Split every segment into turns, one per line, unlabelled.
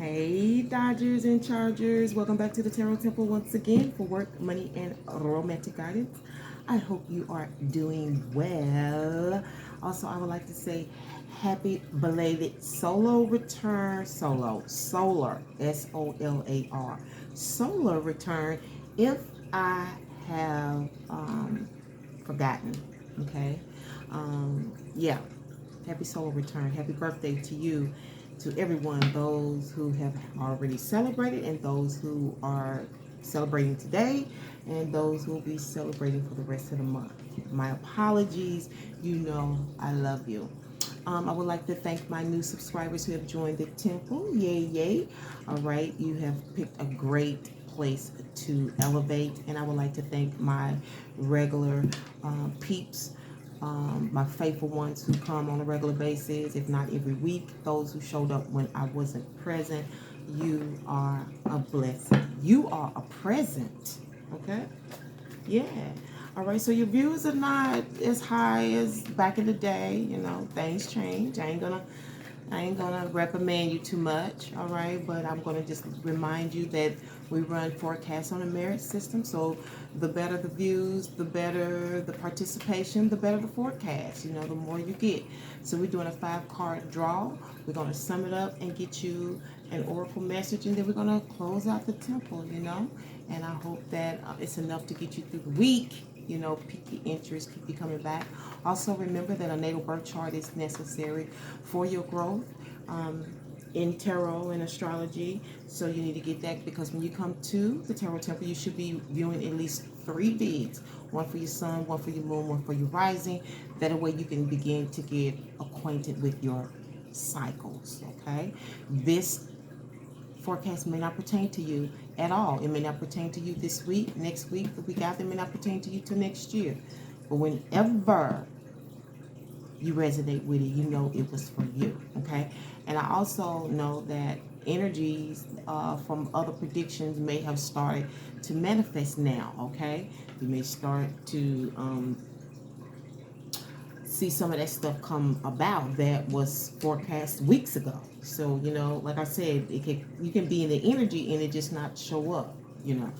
Hey, Dodgers and Chargers. Welcome back to the Tarot Temple once again for work, money, and romantic guidance. I hope you are doing well. Also, I would like to say happy belated solo return, solar, SOLAR, solar return. If I have forgotten, okay? Yeah, happy solar return. Happy birthday to you, to everyone, those who have already celebrated and those who are celebrating today and those who will be celebrating for the rest of the month. My apologies. You know I love you. I would like to thank my new subscribers who have joined the temple. Yay, yay. All right, you have picked a great place to elevate, and I would like to thank my regular peeps, my faithful ones who come on a regular basis, if not every week, those who showed up when I wasn't present. You are a blessing. You are a present. Okay? Yeah. All right. So your views are not as high as back in the day. You know, things change. I ain't gonna reprimand you too much, all right? But I'm gonna just remind you that we run forecasts on a merit system. So the better the views, the better the participation, the better the forecast. You know, the more you get. So we're doing a 5-card draw. We're gonna sum it up and get you an oracle message, and then we're gonna close out the temple. You know, and I hope that it's enough to get you through the week. You know, pique your interest, keep you coming back. Also, remember that a natal birth chart is necessary for your growth in tarot and astrology. So you need to get that, because when you come to the Tarot Temple, you should be viewing at least 3 vids. One for your sun, one for your moon, one for your rising. That way you can begin to get acquainted with your cycles, okay? This forecast may not pertain to you at all. It may not pertain to you this week, next week, the week after. It may not pertain to you till next year. But whenever you resonate with it, you know it was for you, okay? And I also know that energies from other predictions may have started to manifest now, okay? You may start to see some of that stuff come about that was forecast weeks ago. So, you know, like I said, you can be in the energy and it just not show up, you know.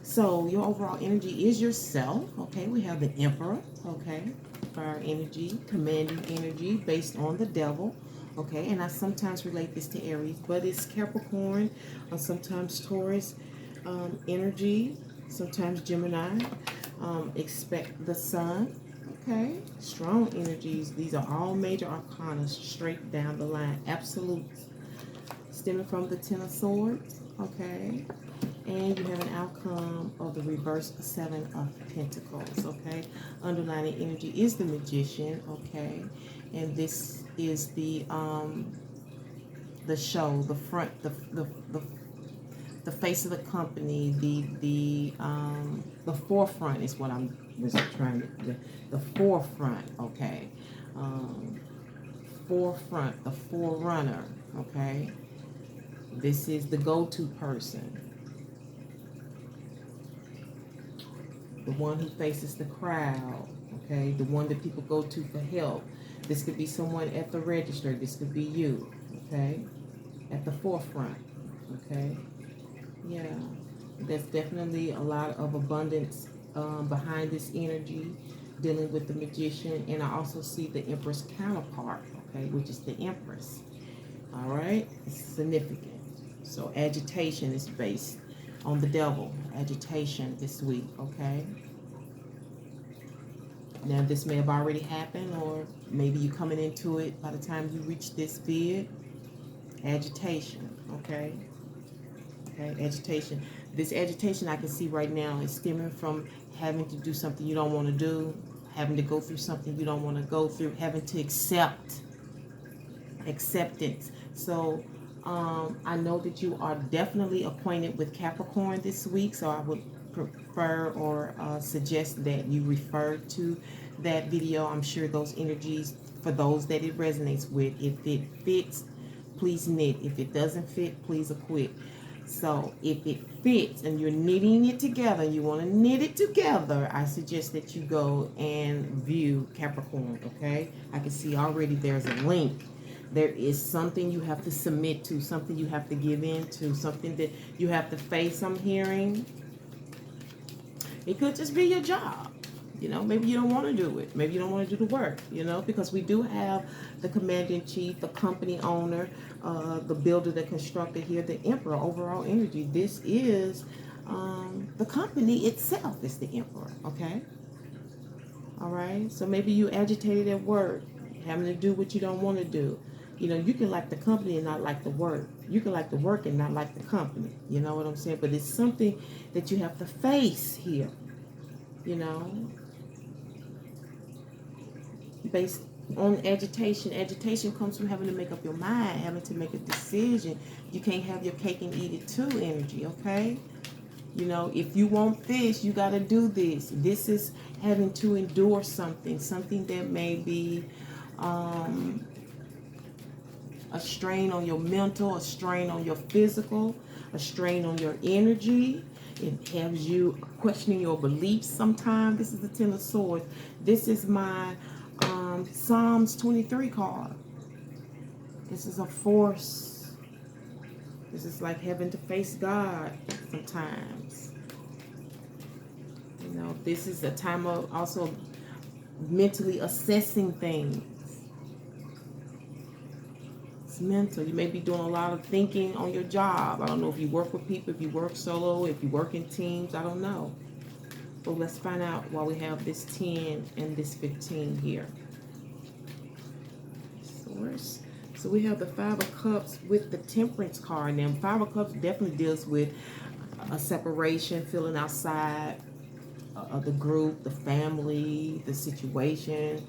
So your overall energy is yourself, okay? We have the Emperor, okay? Fire energy, commanding energy based on the devil, okay? And I sometimes relate this to Aries, but it's Capricorn, or sometimes Taurus energy, sometimes Gemini. Expect the sun, okay? Strong energies. These are all major arcana straight down the line. Absolutes stemming from the Ten of Swords, okay? And you have an outcome of the reverse 7 of Pentacles, okay? Underlining energy is the Magician, okay? And this is the show, the front, the face of the company, the forefront is what I'm trying to, the forefront, okay? Forefront, the forerunner, okay? This is the go-to person, the one who faces the crowd, okay? The one that people go to for help. This could be someone at the register. This could be you, okay? At the forefront, okay? Yeah, there's definitely a lot of abundance behind this energy, dealing with the Magician. And I also see the Empress counterpart, okay, which is the Empress. All right, it's significant. So agitation is based on the devil, agitation this week, okay? Now, this may have already happened, or maybe you're coming into it by the time you reach this vid. Agitation, okay? Okay, agitation. This agitation I can see right now is stemming from having to do something you don't want to do, having to go through something you don't want to go through, having to acceptance. So I know that you are definitely acquainted with Capricorn this week, so I would prefer or suggest that you refer to that video. I'm sure those energies, for those that it resonates with, if it fits, please knit. If it doesn't fit, please acquit. So if it fits and you're knitting it together, you want to knit it together, I suggest that you go and view Capricorn, okay? I can see already there's a link. There is something you have to submit to, something you have to give in to, something that you have to face. I'm hearing it could just be your job. You know, maybe you don't want to do it. Maybe you don't want to do the work, you know, because we do have the commander-in-chief, the company owner, the builder, the constructor here, the emperor, overall energy. This is the company itself is the emperor, okay? All right? So maybe you agitated at work, having to do what you don't want to do. You know, you can like the company and not like the work. You can like the work and not like the company. You know what I'm saying? But it's something that you have to face here, you know, based on agitation. Agitation comes from having to make up your mind, having to make a decision. You can't have your cake and eat it too energy, okay? You know, if you want this, you got to do this. This is having to endure something that may be a strain on your mental, a strain on your physical, a strain on your energy. It has you questioning your beliefs sometimes. This is the Ten of Swords. This is my Psalms 23 card. This is a force. This is like having to face God sometimes. You know, this is a time of also mentally assessing things. It's mental. You may be doing a lot of thinking on your job. I don't know if you work with people, if you work solo, if you work in teams. I don't know. But let's find out why we have this 10 and this 15 here. Source. So we have the Five of Cups with the Temperance card. Now, Five of Cups definitely deals with a separation, feeling outside of the group, the family, the situation.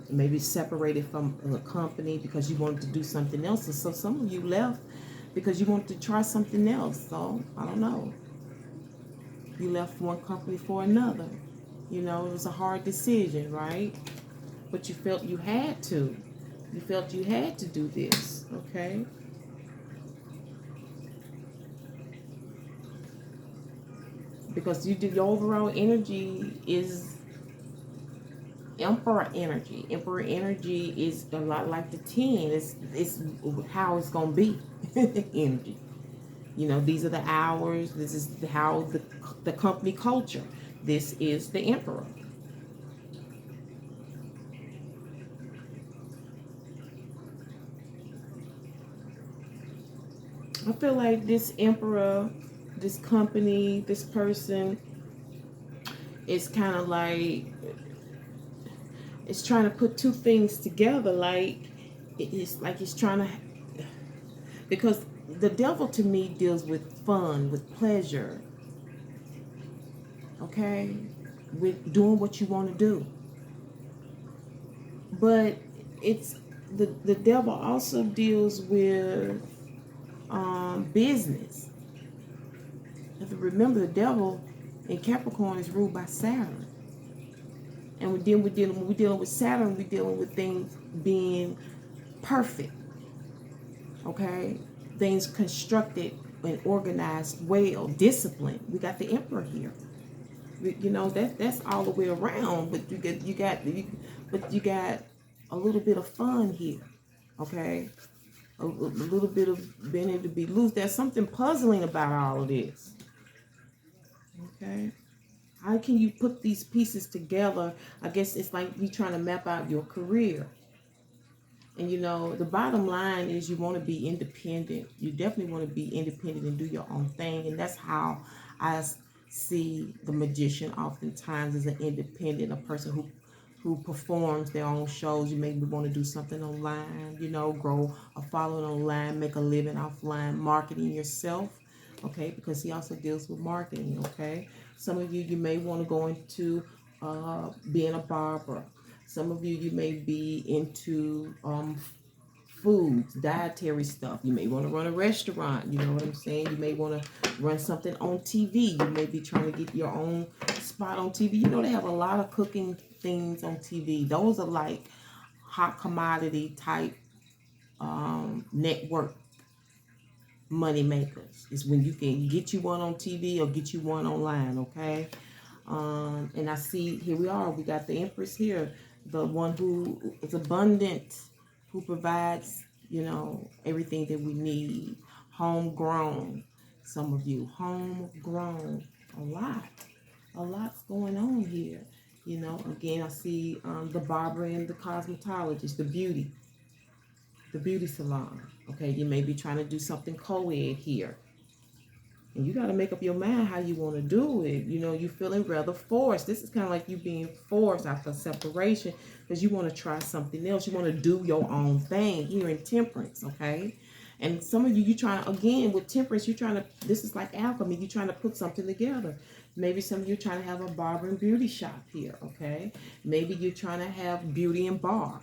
Maybe separated from a company because you wanted to do something else. And so some of you left because you wanted to try something else. So, I don't know. You left one company for another. You know, it was a hard decision, right? But you felt you had to. You felt you had to do this, okay? Because your overall energy is Emperor energy. Emperor energy is a lot like the 10. It's how it's gonna be. Energy. You know, these are the hours. This is how the company culture. This is the emperor. I feel like this emperor, this company, this person is kind of like it's trying to put two things together. Like it's like it's trying to, because the devil to me deals with fun, with pleasure, okay, with doing what you want to do. But it's the devil also deals with business. If you remember, the devil in Capricorn is ruled by Saturn. And when we're dealing with Saturn, we're dealing with things being perfect. Okay? Things constructed and organized well, disciplined. We got the emperor here. You know, that's all the way around, but you got a little bit of fun here. Okay? A little bit of being able to be loose. There's something puzzling about all of this. Okay? How can you put these pieces together? I guess it's like you trying to map out your career. And you know, the bottom line is you want to be independent. You definitely want to be independent and do your own thing. And that's how I see the magician oftentimes as an independent, a person who performs their own shows. You maybe want to do something online, you know, grow a following online, make a living offline, marketing yourself, okay, because he also deals with marketing, okay. Some of you may want to go into being a barber. Some of you may be into foods, dietary stuff. You may want to run a restaurant. You know what I'm saying? You may want to run something on TV. You may be trying to get your own spot on TV. You know, they have a lot of cooking things on TV. Those are like hot commodity type network money makers. Is when you can get you one on TV or get you one online, okay? And I see here we are. We got the Empress here, the one who is abundant. who provides, everything that we need. Homegrown, some of you, homegrown, a lot's going on here. Again, I see the barber and the cosmetologist, the beauty salon. Okay, you may be trying to do something co-ed here. And you got to make up your mind how you want to do it. You're feeling rather forced. This is kind of like you being forced after separation because you want to try something else. You want to do your own thing here in temperance, okay? And some of you, you're trying to, again, with temperance, you're trying to, this is like alchemy. You're trying to put something together. Maybe some of you are trying to have a barber and beauty shop here, okay? Maybe you're trying to have beauty and bar,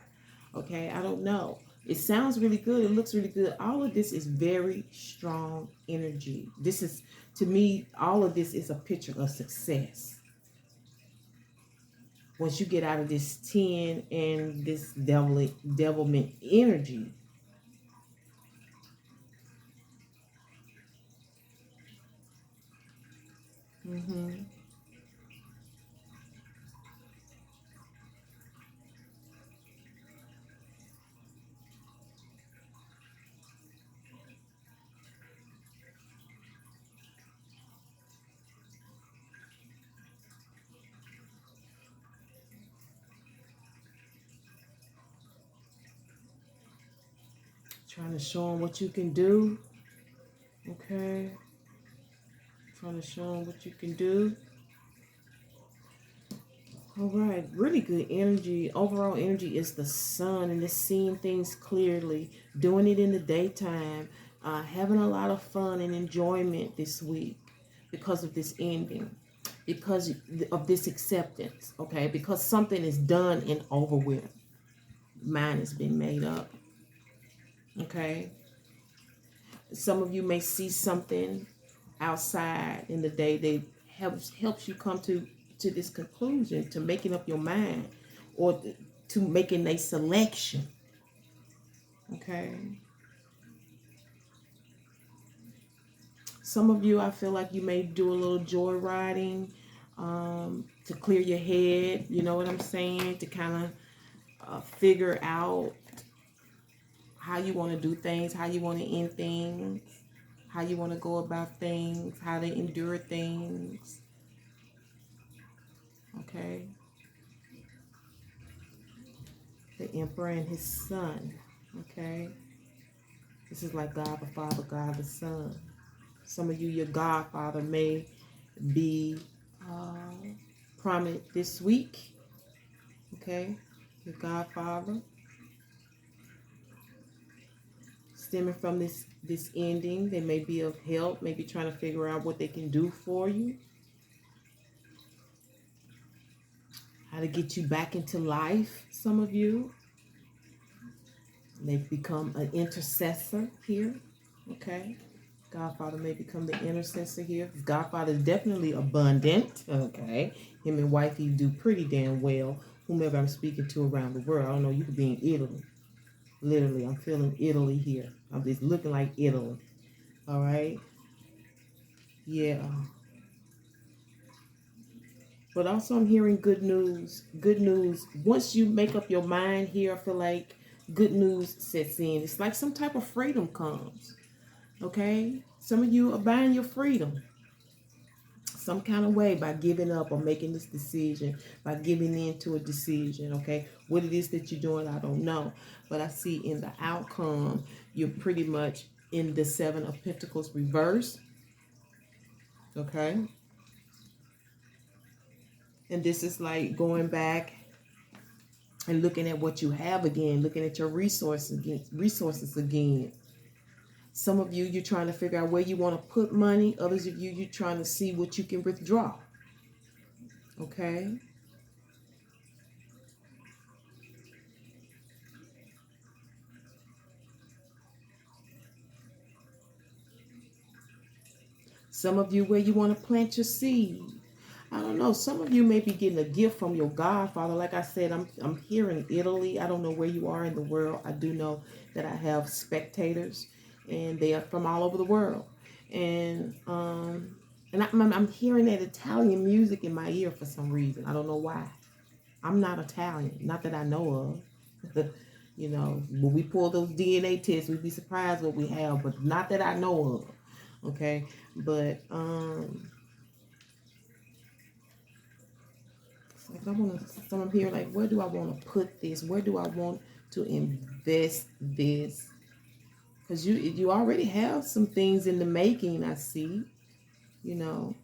okay? I don't know. It sounds really good. It looks really good. All of this is very strong energy. This is, to me, all of this is a picture of success. Once you get out of this 10 and this devilment energy, trying to show them what you can do, okay? Trying to show them what you can do. All right, really good energy. Overall energy is the sun, and it's seeing things clearly, doing it in the daytime, having a lot of fun and enjoyment this week because of this ending, because of this acceptance, okay? Because something is done and over with. Mind has been made up, okay? Some of you may see something outside in the day that helps you come to this conclusion, to making up your mind, or to making a selection. Okay. Some of you, I feel like you may do a little joy riding to clear your head. You know what I'm saying? To kind of figure out how you want to do things, how you want to end things, how you want to go about things, how to endure things. Okay. The Emperor and his son. Okay. This is like God the Father, God the Son. Some of you, your godfather may be prominent this week. Okay. Your godfather. Stemming from this ending, they may be of help, maybe trying to figure out what they can do for you. How to get you back into life, some of you. They've become an intercessor here. Okay. Godfather may become the intercessor here. Godfather is definitely abundant. Okay. Him and wifey do pretty damn well. Whomever I'm speaking to around the world. I don't know, you could be in Italy. Literally, I'm feeling Italy here. I'm just looking like Italy. All right. Yeah. But also I'm hearing good news. Good news. Once you make up your mind here, I feel like good news sets in. It's like some type of freedom comes. Okay? Some of you are buying your freedom some kind of way by giving up or making this decision, by giving in to a decision, okay? What it is that you're doing, I don't know. But I see in the outcome, you're pretty much in the Seven of Pentacles reverse, okay? And this is like going back and looking at what you have again, looking at your resources again. Some of you, you're trying to figure out where you want to put money. Others of you, you're trying to see what you can withdraw. Okay? Some of you, where you want to plant your seed. I don't know. Some of you may be getting a gift from your godfather. Like I said, I'm here in Italy. I don't know where you are in the world. I do know that I have spectators, and they are from all over the world. And I'm hearing that Italian music in my ear for some reason. I don't know why. I'm not Italian, not that I know of. You know, when we pull those DNA tests, we'd be surprised what we have, but not that I know of. Okay, but it's like I want to. Some here, like, where do I want to put this? Where do I want to invest this? Because you already have some things in the making. I see. You know,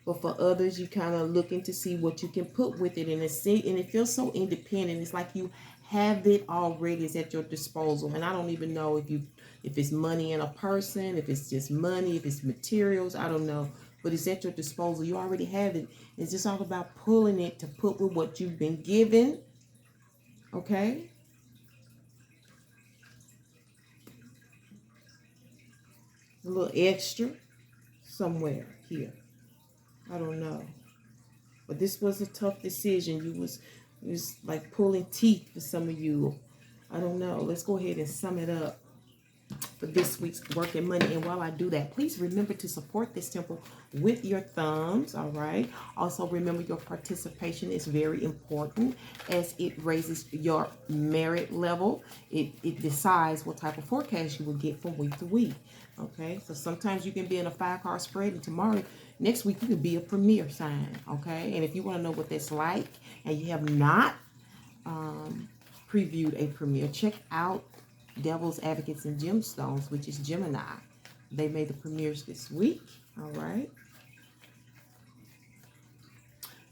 but for others, you kind of looking to see what you can put with it, and it feels so independent. It's like you have it already. It's at your disposal, and I don't even know if it's money in a person, if it's just money, if it's materials. I don't know, but it's at your disposal. You already have it. It's just all about pulling it to put with what you've been given. Okay, a little extra somewhere here. I don't know. But this was a tough decision. It was like pulling teeth for some of you. I don't know. Let's go ahead and sum it up for this week's work and money. And while I do that, please remember to support this temple with your thumbs. All right. Also, remember your participation is very important as it raises your merit level. It decides what type of forecast you will get from week to week. Okay. So sometimes you can be in a 5-card spread, and next week you could be a premier sign. Okay. And if you want to know what that's like and you have not previewed a premiere, check out Devil's Advocates and Gemstones, which is Gemini. They made the premieres this week. All right.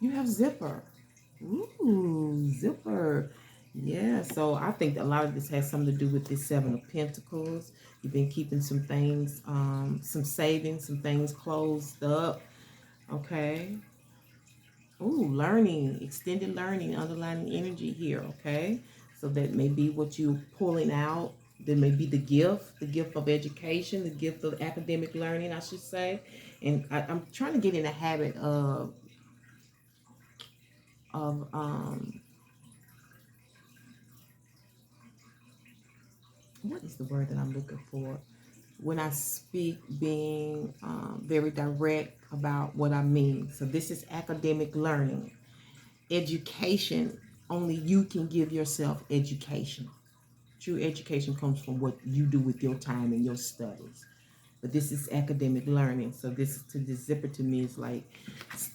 You have Zipper. Ooh, Zipper. Yeah, so I think a lot of this has something to do with this 7 of Pentacles. You've been keeping some things, some savings, some things closed up. Okay. Ooh, learning, extended learning, underlining energy here, okay? So that may be what you're pulling out. There may be the gift of education, the gift of academic learning, I should say. And I'm trying to get in the habit of what is the word that I'm looking for? When I speak, being very direct about what I mean. So this is academic learning. Education, only you can give yourself education. True education comes from what you do with your time and your studies. But this is academic learning. So this zipper to me is like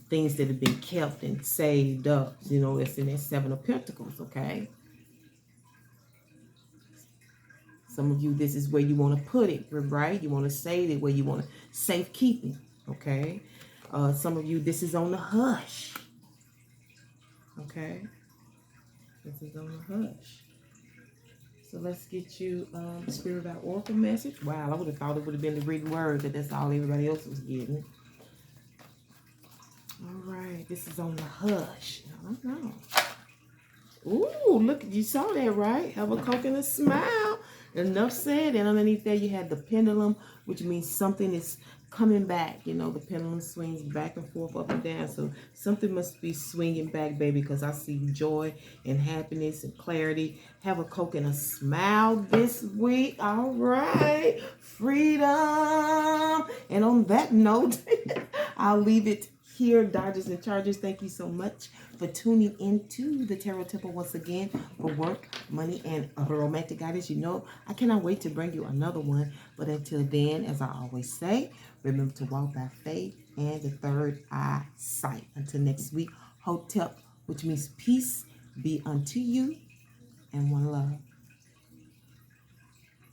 things that have been kept and saved up. You know, it's in that 7 of Pentacles, okay? Some of you, this is where you want to put it, right? You want to save it where you want to safekeeping, okay? Some of you, this is on the hush, okay? This is on the hush. So let's get you the Spirit Vibes Oracle message. Wow, I would have thought it would have been the written word, but that's all everybody else was getting. All right, this is on the hush. I don't know. Ooh, look, you saw that, right? Have a coconut smile. Enough said. And underneath there, you had the pendulum, which means something is coming back. You know, the pendulum swings back and forth, up and down. So something must be swinging back, baby, because I see joy and happiness and clarity. Have a coconut smile this week. All right. Freedom. And on that note, I'll leave it here. Dodgers and Chargers, thank you so much for tuning into the Tarot Temple once again for work, money, and romantic guidance. You know, I cannot wait to bring you another one. But until then, as I always say, remember to walk by faith and the third eye sight. Until next week, Hotep, which means peace be unto you and one love.